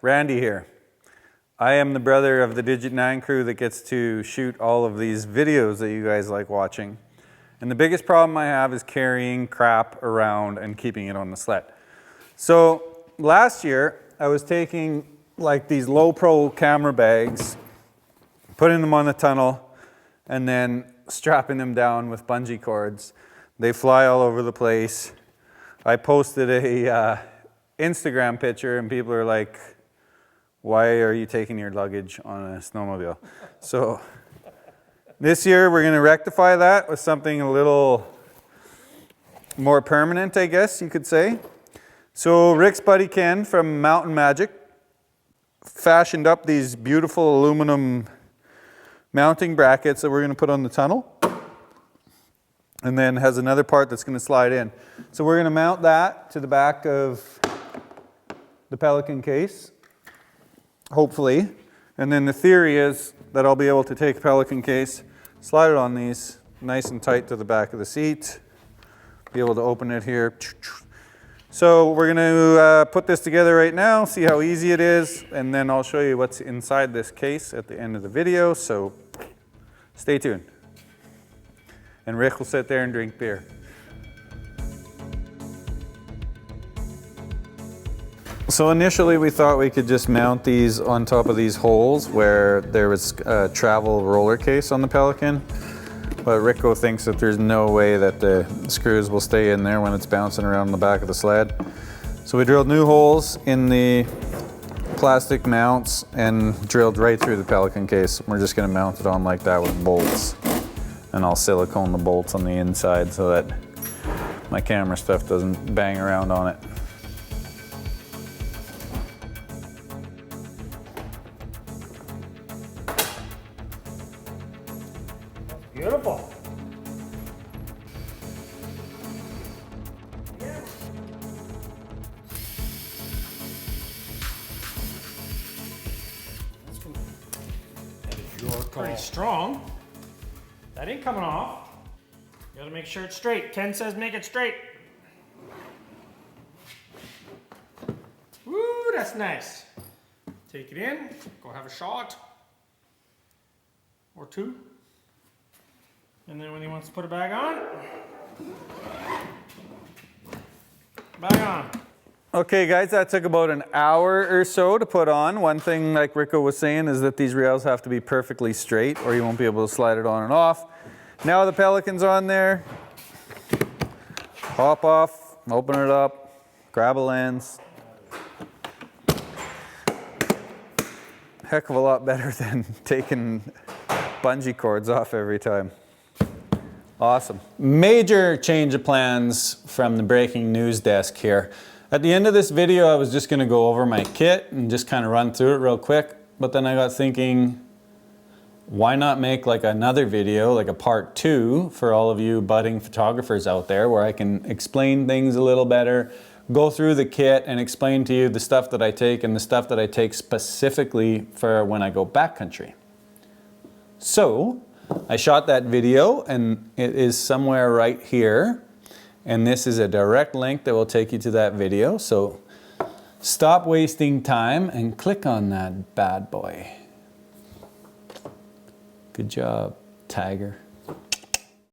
Randy here. I am the brother of the Digit 9 crew that gets to shoot all of these videos that you guys like watching. And the biggest problem I have is carrying crap around and keeping it on the sled. So last year I was taking like these low pro camera bags, putting them on the tunnel, and then strapping them down with bungee cords. They fly all over the place. I posted a Instagram picture and people are like, why are you taking your luggage on a snowmobile? So this year we're going to rectify that with something a little more permanent, I guess you could say. So Rick's buddy Ken from Mountain Magic fashioned up these beautiful aluminum mounting brackets that we're going to put on the tunnel, and then has another part that's going to slide in. So we're going to mount that to the back of the Pelican case, hopefully. And then the theory is that I'll be able to take a Pelican case, slide it on these nice and tight to the back of the seat, be able to open it here. So we're going to put this together right now, see how easy it is, and then I'll show you what's inside this case at the end of the video, so stay tuned. And Rick will sit there and drink beer. So initially we thought we could just mount these on top of these holes where there was a travel roller case on the Pelican. But Rico thinks that there's no way that the screws will stay in there when it's bouncing around the back of the sled. So we drilled new holes in the plastic mounts and drilled right through the Pelican case. We're just going to mount it on like that with bolts. And I'll silicone the bolts on the inside so that my camera stuff doesn't bang around on it. Beautiful. Yeah. That is your call. Pretty strong. That ain't coming off. You gotta make sure it's straight. Ken says make it straight. Woo, that's nice. Take it in, go have a shot. Or two. And then when he wants to put it back on, back on. Okay guys, that took about an hour or so to put on. One thing, like Rico was saying, is that these rails have to be perfectly straight or you won't be able to slide it on and off. Now the Pelican's on there. Hop off, open it up, grab a lens. Heck of a lot better than taking bungee cords off every time. Awesome. Major change of plans from the breaking news desk here. At the end of this video, I was just going to go over my kit and just kind of run through it real quick. But then I got thinking, why not make like another video, like a part 2 for all of you budding photographers out there, where I can explain things a little better, go through the kit and explain to you the stuff that I take and the stuff that I take specifically for when I go backcountry. So I shot that video and it is somewhere right here. And this is a direct link that will take you to that video. So stop wasting time and click on that bad boy. Good job, Tiger.